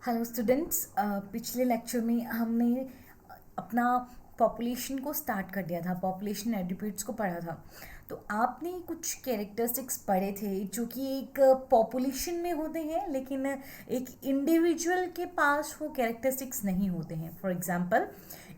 Hello students, पिछले lecture में हमने अपना पॉपुलेशन को स्टार्ट कर दिया था, पॉपुलेशन एट्रीब्यूट्स को पढ़ा था। तो आपने कुछ कैरेक्टरिस्टिक्स पढ़े थे जो कि एक पॉपुलेशन में होते हैं, लेकिन एक इंडिविजुअल के पास वो कैरेक्टरिस्टिक्स नहीं होते हैं। फॉर एग्जांपल,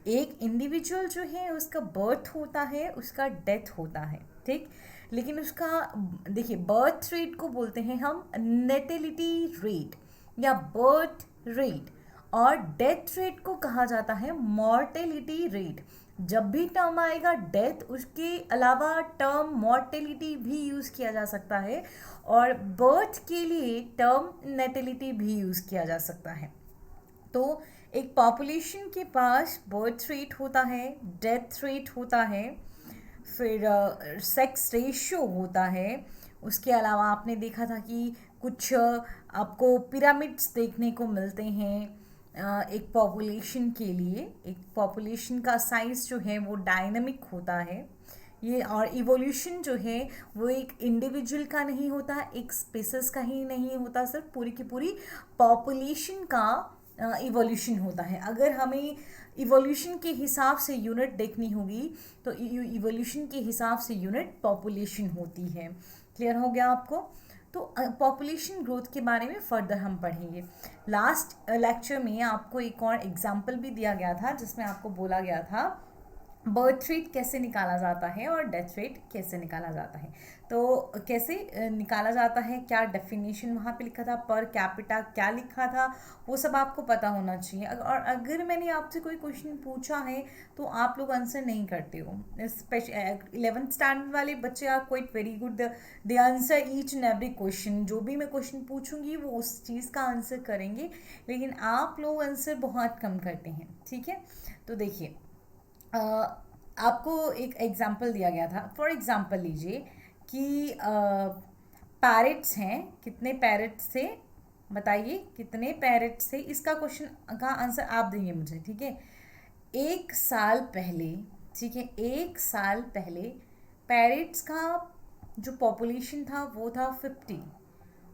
एक इंडिविजुअल जो है उसका बर्थ होता है, उसका डेथ होता है, ठीक। लेकिन उसका देखिए, बर्थ रेट को बोलते हैं हम नेटेलिटी रेट या बर्थ रेट, और डेथ रेट को कहा जाता है मॉर्टेलिटी रेट। जब भी टर्म आएगा डेथ, उसके अलावा टर्म मॉर्टेलिटी भी यूज़ किया जा सकता है, और बर्थ के लिए टर्म नेटेलिटी भी यूज़ किया जा सकता है। तो एक पॉपुलेशन के पास बर्थ रेट होता है, डेथ रेट होता है, फिर सेक्स रेशियो होता है। उसके अलावा आपने देखा था कि कुछ आपको पिरामिड्स देखने को मिलते हैं। एक पॉपुलेशन के लिए एक पॉपुलेशन का साइज जो है वो डायनामिक होता है। ये और इवोल्यूशन जो है वो एक इंडिविजुअल का नहीं होता, एक स्पेसिस का ही नहीं होता, सिर्फ पूरी की पूरी पॉपुलेशन का इवोल्यूशन होता है। अगर हमें इवोल्यूशन के हिसाब से यूनिट देखनी होगी तो इवोल्यूशन के हिसाब से यूनिट पॉपुलेशन होती है। क्लियर हो गया आपको? तो पॉपुलेशन ग्रोथ के बारे में फर्दर हम पढ़ेंगे। लास्ट लेक्चर में आपको एक और एग्जाम्पल भी दिया गया था जिसमें आपको बोला गया था बर्थ रेट कैसे निकाला जाता है और डेथ रेट कैसे निकाला जाता है। तो कैसे निकाला जाता है, क्या डेफिनेशन वहाँ पे लिखा था, पर कैपिटा क्या लिखा था, वो सब आपको पता होना चाहिए। और अगर मैंने आपसे कोई क्वेश्चन पूछा है तो आप लोग आंसर नहीं करते हो। स्पेशल 11th स्टैंडर्ड वाले बच्चे are quite very good, they answer each and every question. जो भी मैं क्वेश्चन पूछूंगी वो उस चीज़ का आंसर करेंगे, लेकिन आप लोग आंसर बहुत कम करते हैं, ठीक है। तो देखिए, आपको एक एग्जाम्पल दिया गया था। फॉर एग्जाम्पल लीजिए कि पैरेट्स हैं, कितने पैरेट्स थे बताइए, कितने पैरेट्स थे, इसका क्वेश्चन का आंसर आप देंगे मुझे, ठीक है। एक साल पहले, ठीक है, एक साल पहले पैरेट्स का जो पॉपुलेशन था वो था 50,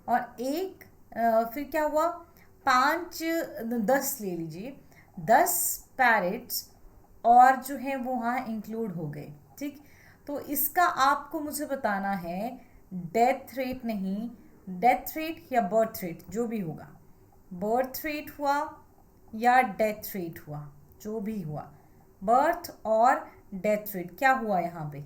और एक फिर क्या हुआ, 5 10 ले लीजिए, 10 पैरेट्स और जो है वो वहाँ इंक्लूड हो गए, ठीक। तो इसका आपको मुझे बताना है डेथ रेट, नहीं डेथ रेट या बर्थ रेट, जो भी होगा, बर्थ रेट हुआ या डेथ रेट हुआ, जो भी हुआ, बर्थ और डेथ रेट क्या हुआ यहाँ पे,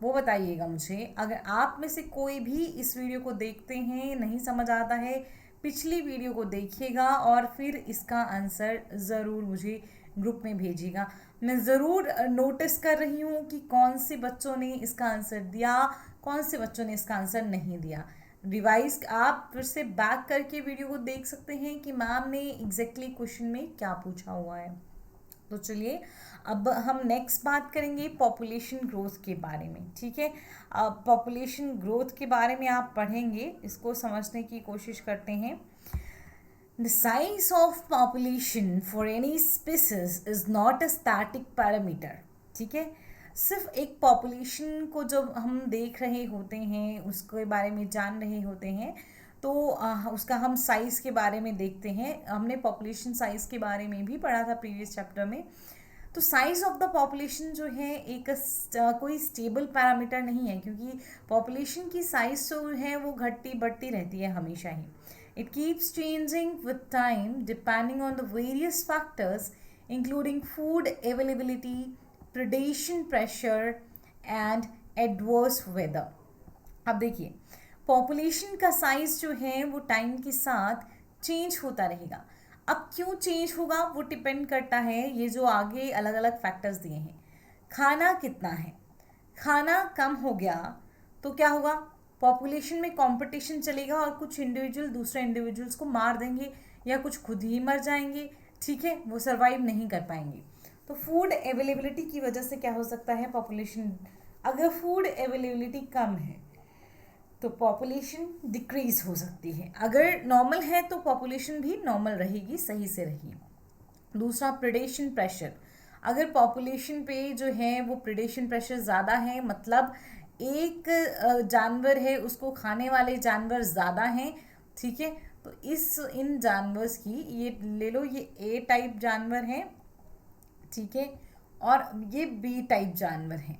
वो बताइएगा मुझे। अगर आप में से कोई भी इस वीडियो को देखते हैं, नहीं समझ आता है, पिछली वीडियो को देखिएगा और फिर इसका आंसर ज़रूर मुझे ग्रुप में भेजिएगा। मैं ज़रूर नोटिस कर रही हूँ कि कौन से बच्चों ने इसका आंसर दिया, कौन से बच्चों ने इसका आंसर नहीं दिया। रिवाइज आप फिर से बैक करके वीडियो को देख सकते हैं कि मैम ने एग्जैक्टली क्वेश्चन में क्या पूछा हुआ है। तो चलिए, अब हम नेक्स्ट बात करेंगे पॉपुलेशन ग्रोथ के बारे में, ठीक है। अब पॉपुलेशन ग्रोथ के बारे में आप पढ़ेंगे, इसको समझने की कोशिश करते हैं। The size of population for any species is not a static parameter, ठीक है। सिर्फ एक पॉपुलेशन को जब हम देख रहे होते हैं, उसके बारे में जान रहे होते हैं, तो उसका हम साइज़ के बारे में देखते हैं। हमने पॉपुलेशन साइज़ के बारे में भी पढ़ा था प्रीवियस चैप्टर में। तो साइज़ ऑफ द पॉपुलेशन जो है एक कोई स्टेबल पैरामीटर नहीं है, क्योंकि पॉपुलेशन की साइज़ जो है वो घटती बढ़ती रहती है हमेशा ही। It keeps changing with time depending on the various factors including food availability, predation pressure and adverse weather. अब देखिए, पॉपुलेशन का साइज जो है वो टाइम के साथ चेंज होता रहेगा। अब क्यों चेंज होगा वो डिपेंड करता है ये जो आगे अलग अलग फैक्टर्स दिए हैं। खाना कितना है, खाना कम हो गया तो क्या होगा, पॉपुलेशन में कंपटीशन चलेगा और कुछ इंडिविजुअल दूसरे इंडिविजुअल्स को मार देंगे या कुछ खुद ही मर जाएंगे, ठीक है, वो सरवाइव नहीं कर पाएंगे। तो फूड अवेलेबिलिटी की वजह से क्या हो सकता है, पॉपुलेशन, अगर फूड अवेलेबिलिटी कम है तो पॉपुलेशन डिक्रीज हो सकती है। अगर नॉर्मल है तो पॉपुलेशन भी नॉर्मल रहेगी, सही से रहेगी। दूसरा, प्रेडेशन प्रेशर, अगर पॉपुलेशन पे जो है वो प्रेडेशन प्रेशर ज़्यादा है, मतलब एक जानवर है उसको खाने वाले जानवर ज़्यादा हैं, ठीक है, तो इन जानवर्स की, ये ले लो, ये ए टाइप जानवर हैं, ठीक है, और ये बी टाइप जानवर हैं,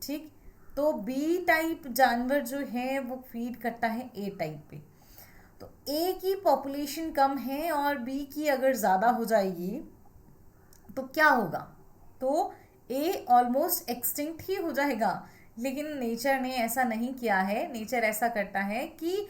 ठीक। तो बी टाइप जानवर जो है वो फीड करता है ए टाइप पे। तो ए की पॉपुलेशन कम है और बी की अगर ज़्यादा हो जाएगी तो क्या होगा, तो ए ऑलमोस्ट एक्सटिंक्ट ही हो जाएगा। लेकिन नेचर ने ऐसा नहीं किया है। नेचर ऐसा करता है कि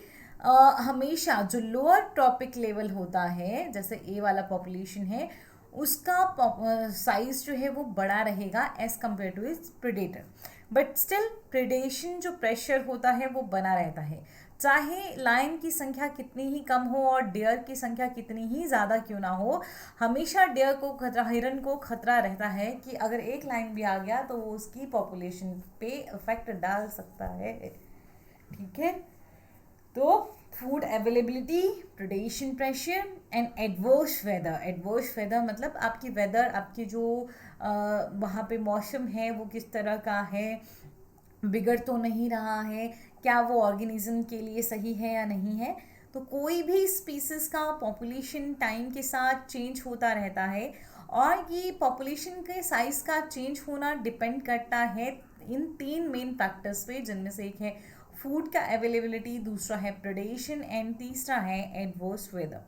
हमेशा जो लोअर ट्रॉपिक लेवल होता है, जैसे ए वाला पॉपुलेशन है, उसका साइज जो है वो बड़ा रहेगा as compared to its predator. But still predation जो प्रेशर होता है वो बना रहता है, चाहे लायन की संख्या कितनी ही कम हो और डियर की संख्या कितनी ही ज़्यादा क्यों ना हो। हमेशा डियर को खतरा, हिरन को खतरा रहता है कि अगर एक लायन भी आ गया तो वो उसकी पॉपुलेशन पे इफेक्ट डाल सकता है, ठीक है। तो food availability, predation pressure and adverse weather. Adverse weather मतलब आपकी वेदर, आपकी जो वहाँ पे मौसम है वो किस तरह का है, बिगड़ तो नहीं रहा है, क्या वो ऑर्गेनिज्म के लिए सही है या नहीं है। तो कोई भी स्पीसीज का पॉपुलेशन टाइम के साथ चेंज होता रहता है, और ये पॉपुलेशन के साइज का चेंज होना डिपेंड करता है इन 3 मेन फैक्टर्स पे, जिनमें से एक है फूड का अवेलेबिलिटी, दूसरा है प्रेडेशन एंड तीसरा है adverse weather.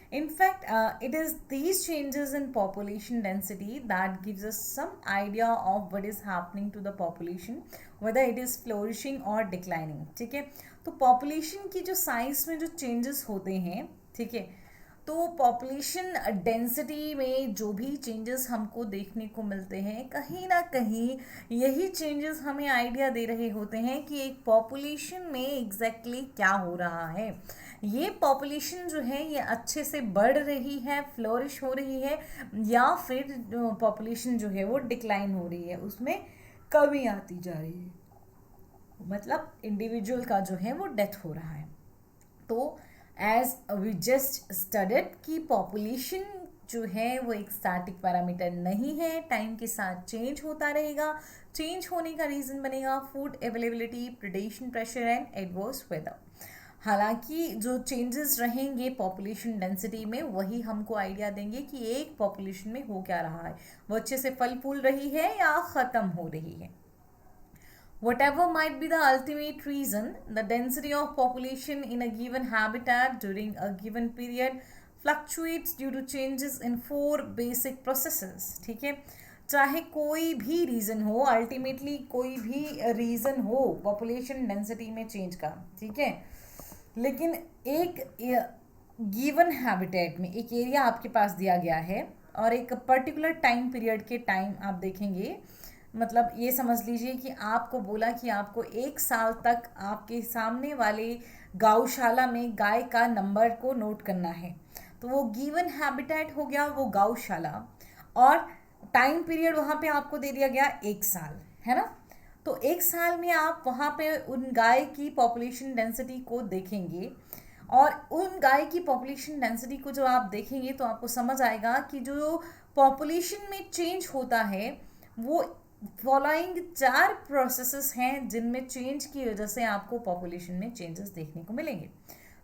In fact, it is these changes in population density that gives us some idea of what is happening to the population, whether it is flourishing or declining. ठीक है, तो population की जो size में जो changes होते हैं, ठीक है, तो पॉपुलेशन डेंसिटी में जो भी चेंजेस हमको देखने को मिलते हैं, कहीं ना कहीं यही चेंजेस हमें आइडिया दे रहे होते हैं कि एक पॉपुलेशन में एग्जैक्टली क्या हो रहा है। ये पॉपुलेशन जो है ये अच्छे से बढ़ रही है, फ्लोरिश हो रही है, या फिर पॉपुलेशन जो है वो डिक्लाइन हो रही है, उसमें कमी आती जा रही है, मतलब इंडिविजुअल का जो है वो डेथ हो रहा है। तो एज वी जस्ट स्टडीड कि पॉपुलेशन जो है वो एक स्टैटिक पैरामीटर नहीं है, टाइम के साथ चेंज होता रहेगा। चेंज होने का रीज़न बनेगा food availability, predation pressure and adverse weather. हालांकि जो चेंजेस रहेंगे पॉपुलेशन डेंसिटी में, वही हमको आइडिया देंगे कि एक पॉपुलेशन में हो क्या रहा है, वो अच्छे से फल फूल रही है या ख़त्म हो रही है। Whatever might be the ultimate reason, the density of population in a given habitat during a given period fluctuates due to changes in 4 basic processes. ठीक है, चाहे कोई भी रीज़न हो, अल्टीमेटली कोई भी रीज़न हो पॉपुलेशन डेंसिटी में चेंज का, ठीक है, लेकिन एक गिवन हैबिटेट में एक एरिया आपके पास दिया गया है और एक पर्टिकुलर टाइम पीरियड के टाइम आप देखेंगे, मतलब ये समझ लीजिए कि आपको बोला कि आपको 1 साल तक आपके सामने वाले गौशाला में गाय का नंबर को नोट करना है, तो वो गिवन हैबिटेट हो गया वो गौशाला, और टाइम पीरियड वहाँ पे आपको दे दिया गया 1 साल, है ना। तो 1 साल में आप वहाँ पे उन गाय की पॉपुलेशन डेंसिटी को देखेंगे, और उन गाय की पॉपुलेशन डेंसिटी को जो आप देखेंगे तो आपको समझ आएगा कि जो पॉपुलेशन में चेंज होता है वो फॉलोइंग 4 प्रोसेसेस हैं, जिनमें चेंज की वजह से आपको पॉपुलेशन में चेंजेस देखने को मिलेंगे।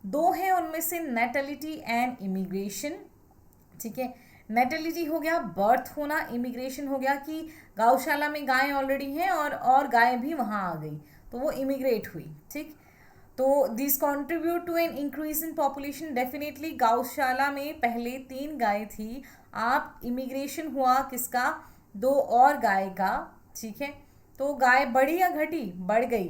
2 हैं उनमें से नेटलिटी एंड इमिग्रेशन, ठीक है। नेटलिटी हो गया बर्थ होना, इमिग्रेशन हो गया कि गौशाला में गाय ऑलरेडी हैं और गाय भी वहाँ आ गई तो वो इमिग्रेट हुई, ठीक। तो this contribute to an increase in population. Definitely गौशाला में पहले 3 गाय थी, आप इमिग्रेशन हुआ किसका, 2 और गाय का, ठीक है। तो गाय बढ़ी या घटी, बढ़ गई।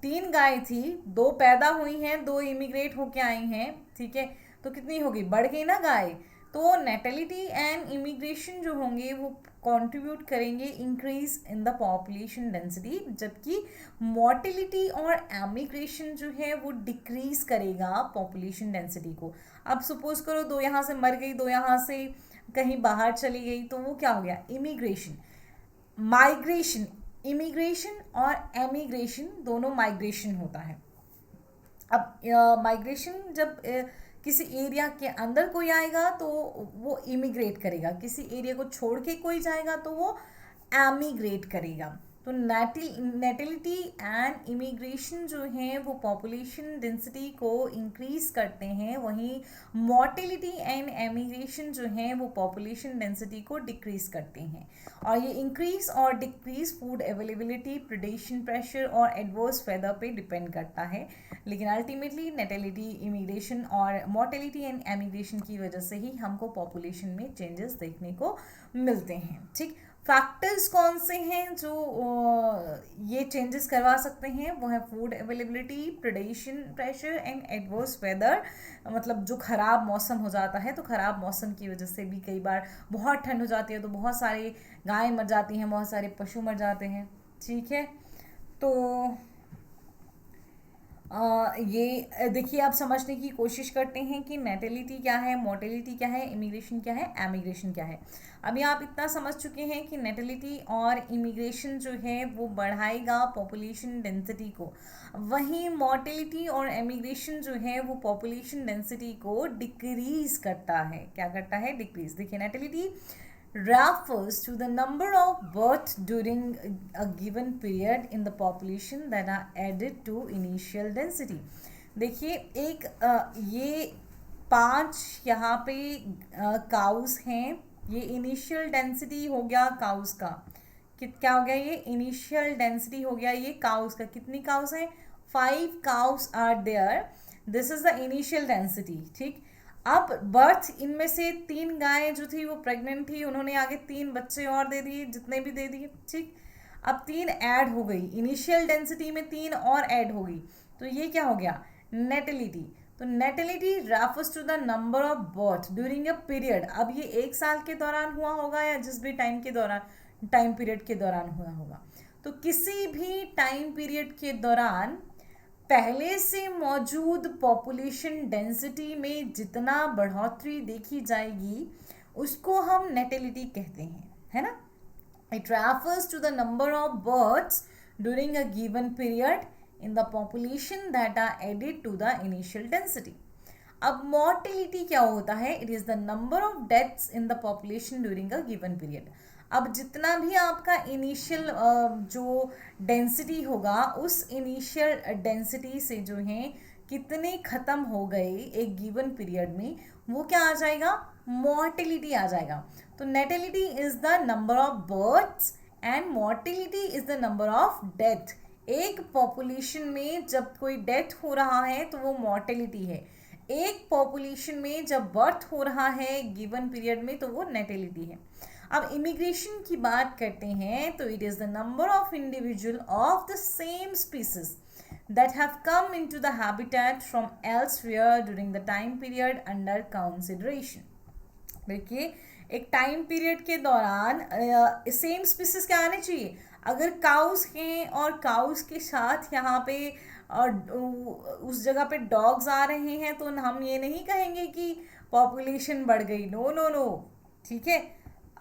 3 गाय थी, 2 पैदा हुई हैं, 2 इमिग्रेट होके आई हैं, ठीक है, तो कितनी होगी, बढ़ गई ना गाय। तो नेटलिटी एंड इमिग्रेशन जो होंगे वो कंट्रीब्यूट करेंगे increase in the population density, जबकि मोर्टिलिटी और एमिग्रेशन जो है वो डिक्रीज करेगा पॉपुलेशन डेंसिटी को। अब सपोज करो 2 यहाँ से मर गई, 2 यहाँ से कहीं बाहर चली गई, तो वो क्या हो गया, इमिग्रेशन। माइग्रेशन, इमिग्रेशन और एमिग्रेशन दोनों माइग्रेशन होता है। अब माइग्रेशन जब किसी एरिया के अंदर कोई आएगा तो वो इमिग्रेट करेगा, किसी एरिया को छोड़ के कोई जाएगा तो वो एमिग्रेट करेगा, तो नेटिलिटी एंड इमिग्रेशन जो है वो पॉपुलेशन डेंसिटी को इंक्रीज करते हैं, वहीं मोर्टेलिटी एंड एमिग्रेशन जो है वो पॉपुलेशन डेंसिटी को डिक्रीज करते हैं। और ये इंक्रीज और decrease food availability, predation pressure और एडवर्स वेदर पे डिपेंड करता है, लेकिन अल्टीमेटली नेटिलिटी, इमिग्रेशन और मोर्टेलिटी एंड एमिग्रेशन की वजह से ही हमको पॉपुलेशन में चेंजेस देखने को मिलते हैं। ठीक, फैक्टर्स कौन से हैं जो ये चेंजेस करवा सकते हैं? वो है food availability, predation pressure and adverse weather. मतलब जो ख़राब मौसम हो जाता है, तो ख़राब मौसम की वजह से भी कई बार बहुत ठंड हो जाती है तो बहुत सारी गायें मर जाती हैं, बहुत सारे पशु मर जाते हैं। ठीक है, तो ये देखिए, आप समझने की कोशिश करते हैं कि नेटिलिटी क्या है, मोर्टेलिटी क्या है, इमिग्रेशन क्या है, एमिग्रेशन क्या है। अभी आप इतना समझ चुके हैं कि नेटिलिटी और इमिग्रेशन जो है वो बढ़ाएगा पॉपुलेशन डेंसिटी को, वहीं मोर्टेलिटी और एमिग्रेशन जो है वो पॉपुलेशन डेंसिटी को डिक्रीज करता है। क्या करता है? डिक्रीज। देखिए, नेटिलिटी refers to the number of births during a given period in the population that are added to initial density। देखिए, एक ये 5 यहाँ पे काउस हैं, ये इनिशियल डेंसिटी हो गया काउस का। क्या हो गया? ये इनिशियल डेंसिटी हो गया ये काउस का। कितनी काउस हैं? 5 cows are there, this is the initial density. ठीक, अब बर्थ, इनमें से 3 गायें जो थी वो प्रेग्नेंट थी, उन्होंने आगे 3 बच्चे और दे दिए, जितने भी दे दिए। ठीक, अब 3 ऐड हो गई, इनिशियल डेंसिटी में 3 और ऐड हो गई, तो ये क्या हो गया? नेटिलिटी। तो natality refers to the number of birth during a period. अब ये 1 साल के दौरान हुआ होगा या जिस भी टाइम के दौरान, टाइम पीरियड के दौरान हुआ होगा। तो किसी भी टाइम पीरियड के दौरान पहले से मौजूद पॉपुलेशन डेंसिटी में जितना बढ़ोतरी देखी जाएगी उसको हम नेटिलिटी कहते हैं, है ना। It refers to the number of births during a given period in the population that are added to the initial density. अब मोर्टेलिटी क्या होता है? It is the number of deaths in the population during a given period. अब जितना भी आपका initial जो density होगा, उस इनिशियल डेंसिटी से जो है कितने ख़त्म हो गए एक गिवन पीरियड में, वो क्या आ जाएगा? मोर्टेलिटी आ जाएगा। तो natality is the number of births and mortality is the number of death. एक पॉपुलेशन में जब कोई डेथ हो रहा है तो वो मोर्टेलिटी है, एक पॉपुलेशन में जब बर्थ हो रहा है गिवन पीरियड में तो वो नेटिलिटी है। अब इमिग्रेशन की बात करते हैं तो it is the number of individual of the same species that have come into the habitat from elsewhere during the time period under consideration। देखिए, एक टाइम पीरियड के दौरान सेम स्पीसीज क्या आने चाहिए? अगर काउस हैं और काउस के साथ यहाँ पे और उस जगह पे डॉग्स आ रहे हैं तो हम ये नहीं कहेंगे कि पॉपुलेशन बढ़ गई। नो नो नो, ठीक है।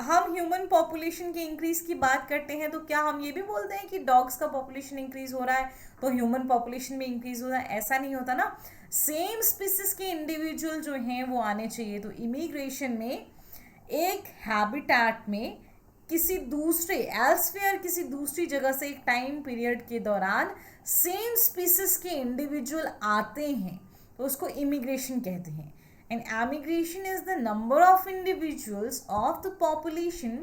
हम ह्यूमन पॉपुलेशन के इंक्रीज की बात करते हैं तो क्या हम ये भी बोलते हैं कि डॉग्स का पॉपुलेशन इंक्रीज हो रहा है तो ह्यूमन पॉपुलेशन में इंक्रीज हो रहा है? ऐसा नहीं होता ना। सेम स्पीसीज के इंडिविजुअल जो हैं वो आने चाहिए। तो इमिग्रेशन में एक हैबिटेट में किसी दूसरे एल्सवेयर, किसी दूसरी जगह से एक टाइम पीरियड के दौरान सेम स्पीसीज के इंडिविजुअल आते हैं तो उसको इमिग्रेशन कहते हैं। And emigration is the number of individuals of the population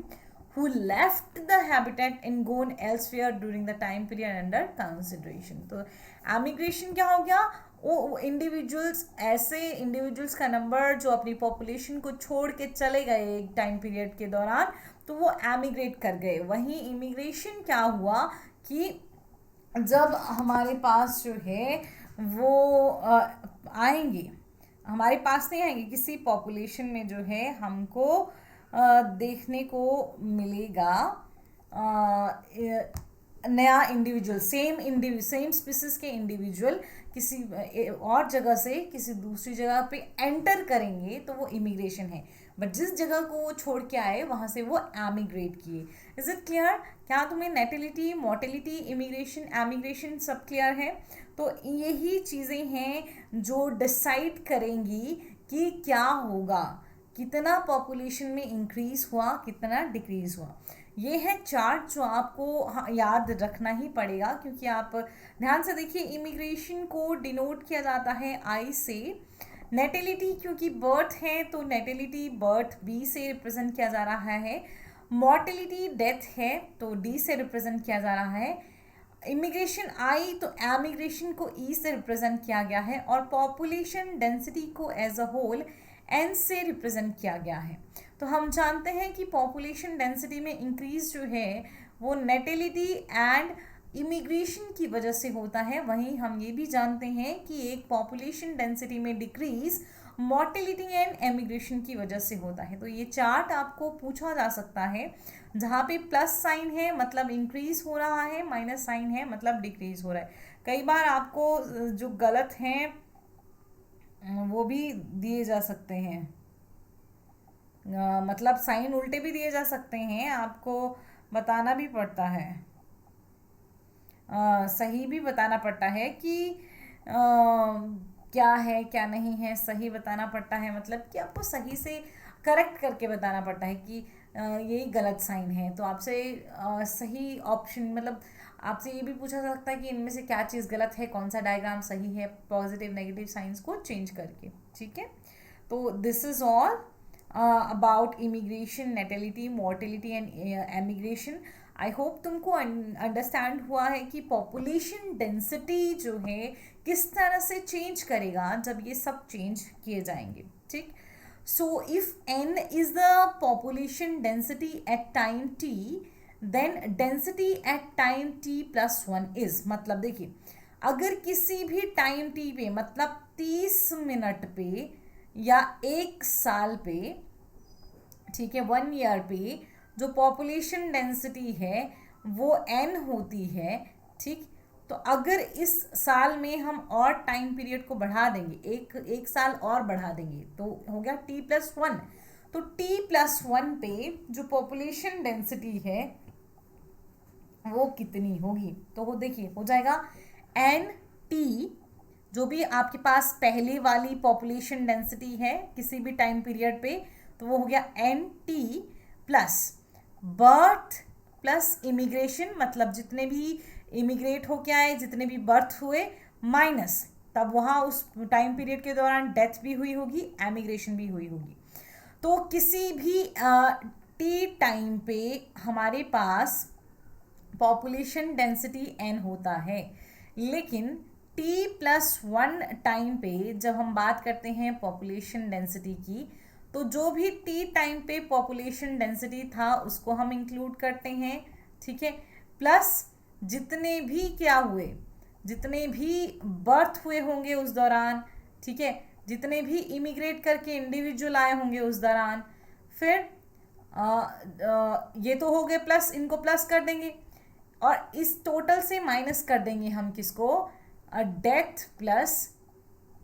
who left the habitat and gone elsewhere during the time period under consideration। तो emigration क्या हो गया? वो इंडिविजुअल्स, ऐसे इंडिविजुअल्स का नंबर जो अपनी पॉपुलेशन को छोड़ के चले गए एक टाइम पीरियड के दौरान, तो वो एमिग्रेट कर गए। वहीं इमिग्रेशन क्या हुआ कि जब हमारे पास जो है वो आएंगे, हमारे पास नहीं आएंगे, किसी पॉपुलेशन में जो है हमको देखने को मिलेगा नया इंडिविजुअल, सेम स्पीसीज के इंडिविजुअल किसी और जगह से किसी दूसरी जगह पे एंटर करेंगे तो वो इमिग्रेशन है। बट जिस जगह को वो छोड़ के आए वहाँ से वो एमिग्रेट किए। Is it clear? क्या तुम्हें नेटिलिटी, मोर्टेलिटी, इमिग्रेशन, एमिग्रेशन सब क्लियर है? तो यही चीज़ें हैं जो डिसाइड करेंगी कि क्या होगा, कितना पॉपुलेशन में इंक्रीज हुआ, कितना डिक्रीज हुआ। ये है चार्ट जो आपको याद रखना ही पड़ेगा, क्योंकि आप ध्यान से देखिए, इमिग्रेशन को डिनोट किया जाता है आई से। नेटिलिटी क्योंकि बर्थ है तो नेटिलिटी बर्थ बी से रिप्रेजेंट किया जा रहा है। मॉर्टेलिटी डेथ है तो डी से रिप्रेजेंट किया जा रहा है। इमिग्रेशन आई तो एमिग्रेशन को ई से रिप्रेजेंट किया गया है, और पॉपुलेशन डेंसिटी को एज अ होल एन से रिप्रेजेंट किया गया है। तो हम जानते हैं कि पॉपुलेशन डेंसिटी में इंक्रीज जो है वो नेटिलिटी एंड इमिग्रेशन की वजह से होता है। वहीं हम ये भी जानते हैं कि एक पॉपुलेशन डेंसिटी में डिक्रीज मॉर्टेलिटी एंड एमिग्रेशन की वजह से होता है। तो ये चार्ट आपको पूछा जा सकता है, जहाँ पे प्लस साइन है मतलब इंक्रीज हो रहा है, माइनस साइन है मतलब डिक्रीज हो रहा है। कई बार आपको जो गलत हैं वो भी दिए जा सकते हैं, मतलब साइन उल्टे भी दिए जा सकते हैं, आपको बताना भी पड़ता है, सही भी बताना पड़ता है कि क्या है क्या नहीं है, सही बताना पड़ता है, मतलब कि आपको सही से करेक्ट करके बताना पड़ता है कि ये गलत साइन है। तो आपसे सही ऑप्शन, मतलब आपसे ये भी पूछा जा सकता है कि इनमें से क्या चीज़ गलत है, कौन सा डायग्राम सही है, पॉजिटिव नेगेटिव साइंस को चेंज करके। ठीक है, तो this is all about immigration, natality, mortality and emigration. I hope तुमको अंडरस्टैंड हुआ है कि पॉपुलेशन डेंसिटी जो है किस तरह से चेंज करेगा जब ये सब चेंज किए जाएंगे। ठीक, so if n is the population density at time t, then density at time t plus 1 is, मतलब देखिए अगर किसी भी टाइम t पे, मतलब 30 मिनट पे या 1 साल पे, ठीक है, 1 ईयर पे जो पॉपुलेशन डेंसिटी है वो n होती है। ठीक, तो अगर इस साल में हम और टाइम पीरियड को बढ़ा देंगे, एक साल और बढ़ा देंगे, तो हो गया t प्लस 1। तो t प्लस 1 पे जो पॉपुलेशन डेंसिटी है वो कितनी होगी, तो वो देखिए हो जाएगा एन टी, जो भी आपके पास पहले वाली पॉपुलेशन डेंसिटी है किसी भी टाइम पीरियड पे, तो वो हो गया N T plus birth plus immigration, मतलब जितने भी इमिग्रेट होके आए, जितने भी बर्थ हुए, माइनस तब वहाँ उस टाइम पीरियड के दौरान डेथ भी हुई होगी, एमिग्रेशन भी हुई होगी। तो किसी भी टी टाइम पे हमारे पास पॉपुलेशन डेंसिटी n होता है, लेकिन t प्लस 1 टाइम पे जब हम बात करते हैं पॉपुलेशन डेंसिटी की, तो जो भी t टाइम पे पॉपुलेशन डेंसिटी था उसको हम इंक्लूड करते हैं। ठीक है, प्लस जितने भी क्या हुए, जितने भी बर्थ हुए होंगे उस दौरान, ठीक है, जितने भी इमिग्रेट करके इंडिविजुअल आए होंगे उस दौरान, फिर ये तो हो गए प्लस, इनको प्लस कर देंगे और इस टोटल से माइनस कर देंगे हम किसको, डेथ प्लस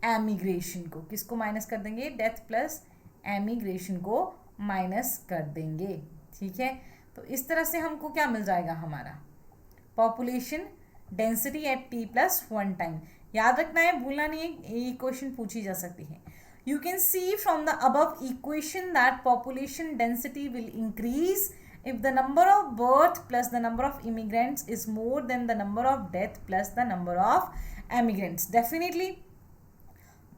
एमिग्रेशन को, किसको माइनस कर देंगे, डेथ प्लस एमिग्रेशन को माइनस कर देंगे। ठीक है, तो इस तरह से हमको क्या मिल जाएगा, हमारा population density eight t plus 1 time. याद रखना है, भूलना नहीं है, ये क्वेश्चन पूछी जा सकती है। You can see from the above equation that population density will increase if the number of birth plus the number of immigrants is more than the number of death plus the number of immigrants. Definitely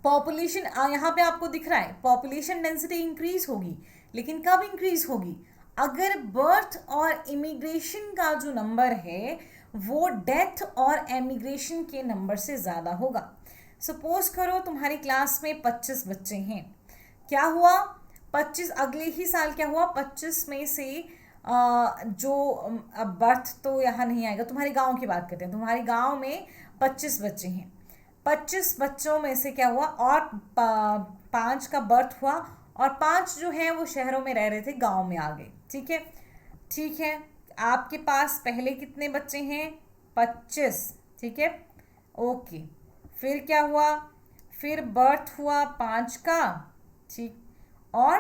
population, यहाँ पे आपको दिख रहा है population density increase होगी, लेकिन कब increase होगी, अगर बर्थ और इमिग्रेशन का जो नंबर है वो डेथ और एमिग्रेशन के नंबर से ज़्यादा होगा। सपोज करो तुम्हारी क्लास में 25 बच्चे हैं, क्या हुआ 25, अगले ही साल क्या हुआ, 25 में से जो बर्थ तो यहाँ नहीं आएगा, तुम्हारे गांव की बात करते हैं, तुम्हारे गांव में 25 बच्चे हैं, 25 बच्चों में से क्या हुआ, और 5 का बर्थ हुआ, और 5 जो हैं वो शहरों में रह रहे थे, गांव में आ गए। ठीक है, ठीक है, आपके पास पहले कितने बच्चे हैं, 25। ठीक है, ओके, फिर क्या हुआ, फिर बर्थ हुआ 5 का, ठीक, और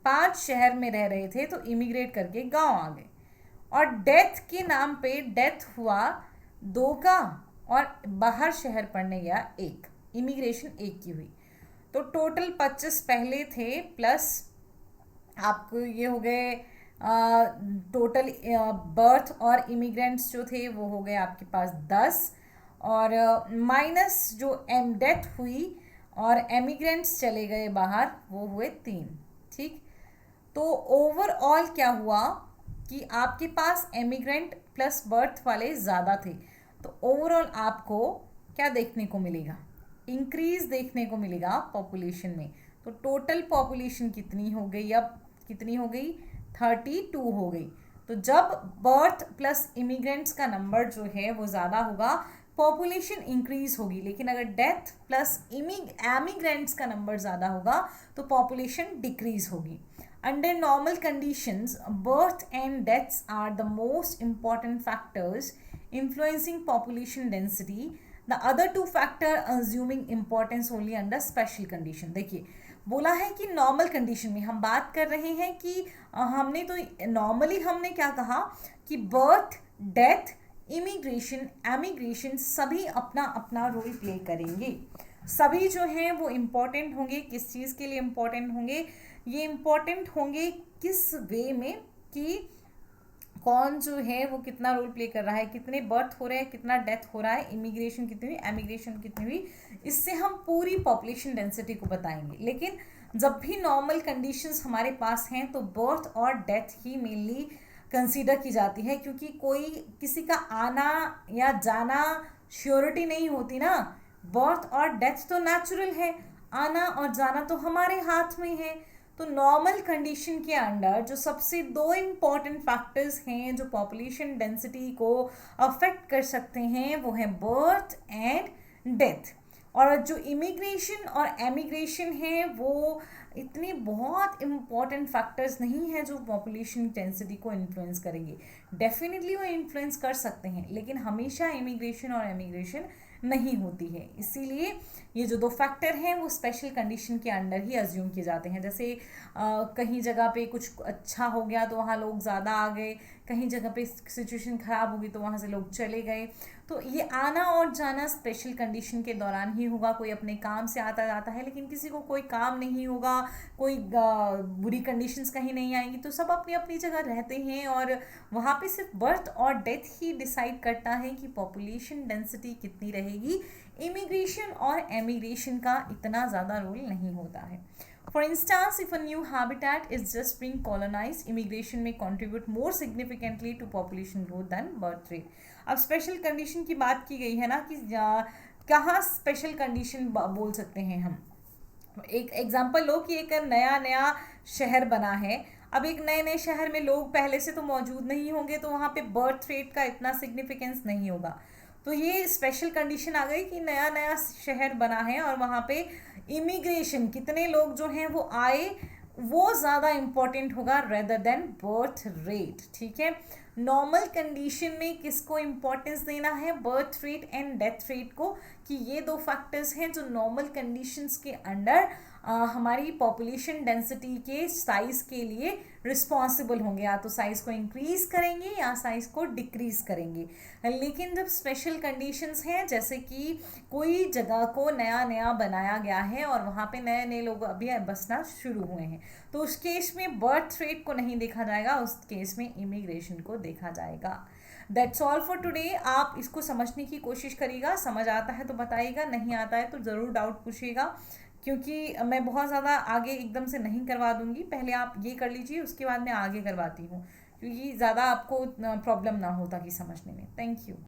5 शहर में रह रहे थे तो इमिग्रेट करके गांव आ गए, और डेथ के नाम पे डेथ हुआ 2 का, और बाहर शहर पढ़ने गया 1, इमिग्रेशन 1 की हुई। तो टोटल 25 पहले थे, प्लस आपको ये हो गए टोटल बर्थ और इमिग्रेंट्स जो थे वो हो गए आपके पास 10, और माइनस जो डेथ हुई और एमिग्रेंट्स चले गए बाहर वो हुए 3। ठीक, तो ओवरऑल क्या हुआ कि आपके पास एमिग्रेंट प्लस बर्थ वाले ज़्यादा थे, तो ओवरऑल आपको क्या देखने को मिलेगा, इंक्रीज देखने को मिलेगा पॉपुलेशन में। तो टोटल पॉपुलेशन कितनी हो गई, अब कितनी हो गई, 32 हो गई। तो जब बर्थ प्लस इमिग्रेंट्स का नंबर जो है वो ज़्यादा होगा, पॉपुलेशन इंक्रीज होगी, लेकिन अगर डेथ प्लस एमिग्रेंट्स का नंबर ज़्यादा होगा तो पॉपुलेशन डिक्रीज होगी। Under normal conditions, birth and deaths are the most important factors influencing population density. The other two factors assuming importance only under special condition. देखिए, बोला है कि नॉर्मल कंडीशन में हम बात कर रहे हैं कि हमने तो नॉर्मली हमने क्या कहा कि बर्थ, डेथ, इमिग्रेशन, एमिग्रेशन सभी अपना अपना रोल प्ले करेंगे। सभी जो हैं वो इम्पॉर्टेंट होंगे। किस चीज़ के लिए इम्पॉर्टेंट होंगे, ये इम्पॉर्टेंट होंगे किस वे में कि कौन जो है वो कितना रोल प्ले कर रहा है, कितने बर्थ हो रहे हैं, कितना डेथ हो रहा है, इमिग्रेशन कितनी हुई, एमिग्रेशन कितनी हुई, इससे हम पूरी पॉपुलेशन डेंसिटी को बताएंगे। लेकिन जब भी नॉर्मल कंडीशंस हमारे पास हैं तो बर्थ और डेथ ही मेनली कंसीडर की जाती है, क्योंकि कोई किसी का आना या जाना श्योरिटी नहीं होती ना। बर्थ और डेथ तो नेचुरल है, आना और जाना तो हमारे हाथ में है। तो नॉर्मल कंडीशन के अंडर जो सबसे दो इम्पॉर्टेंट फैक्टर्स हैं जो पॉपुलेशन डेंसिटी को अफेक्ट कर सकते हैं वो है बर्थ एंड डेथ। और जो इमिग्रेशन और एमिग्रेशन है वो इतने बहुत इम्पॉर्टेंट फैक्टर्स नहीं है जो पॉपुलेशन डेंसिटी को इन्फ्लुएंस करेंगे। डेफिनेटली वो इन्फ्लुएंस कर सकते हैं, लेकिन हमेशा इमिग्रेशन और एमिग्रेशन नहीं होती है। इसीलिए ये जो दो फैक्टर हैं वो स्पेशल कंडीशन के अंडर ही अज्यूम किए जाते हैं। जैसे कहीं जगह पे कुछ अच्छा हो गया तो वहाँ लोग ज़्यादा आ गए, कहीं जगह पे सिचुएशन ख़राब होगी तो वहाँ से लोग चले गए। तो ये आना और जाना स्पेशल कंडीशन के दौरान ही होगा। कोई अपने काम से आता जाता है, लेकिन किसी को कोई काम नहीं होगा, कोई बुरी कंडीशंस कहीं नहीं आएंगी, तो सब अपनी अपनी जगह रहते हैं और वहाँ पे सिर्फ बर्थ और डेथ ही डिसाइड करता है कि पॉपुलेशन डेंसिटी कितनी रहेगी। इमिग्रेशन और एमिग्रेशन का इतना ज़्यादा रोल नहीं होता है। For instance, if a new habitat is just being colonized, immigration may contribute more significantly to population growth than birth rate. अब स्पेशल कंडीशन की बात की गई है ना कि कहाँ स्पेशल कंडीशन बोल सकते हैं हम। एक एग्जांपल लो कि एक नया नया शहर बना है। अब एक नए नए शहर में लोग पहले से तो मौजूद नहीं होंगे, तो वहाँ पे बर्थ रेट का इतना सिग्निफिकेंस नहीं होगा। तो ये स्पेशल कंडीशन आ गई कि नया नया शहर बना है और वहाँ पे इमिग्रेशन कितने लोग जो हैं वो आए, वो ज़्यादा इम्पॉर्टेंट होगा रेदर देन बर्थ रेट। ठीक है, नॉर्मल कंडीशन में किसको इम्पोर्टेंस देना है, birth rate and death rate को, कि ये दो फैक्टर्स हैं जो नॉर्मल कंडीशंस के अंडर हमारी पॉपुलेशन डेंसिटी के साइज के लिए रिस्पॉन्सिबल होंगे। या तो साइज को इंक्रीज करेंगे या साइज को डिक्रीज करेंगे। लेकिन जब स्पेशल कंडीशंस हैं, जैसे कि कोई जगह को नया नया बनाया गया है और वहाँ पे नए नए लोग अभी बसना शुरू हुए हैं, तो उस केस में बर्थ रेट को नहीं देखा जाएगा, उस केस में इमिग्रेशन को देखा जाएगा। That's all for today. आप इसको समझने की कोशिश करिएगा, समझ आता है तो बताइएगा, नहीं आता है तो ज़रूर डाउट पूछिएगा, क्योंकि मैं बहुत ज़्यादा आगे एकदम से नहीं करवा दूंगी। पहले आप ये कर लीजिए, उसके बाद मैं आगे करवाती हूँ, क्योंकि ज़्यादा आपको प्रॉब्लम ना हो ताकि समझने में। Thank you.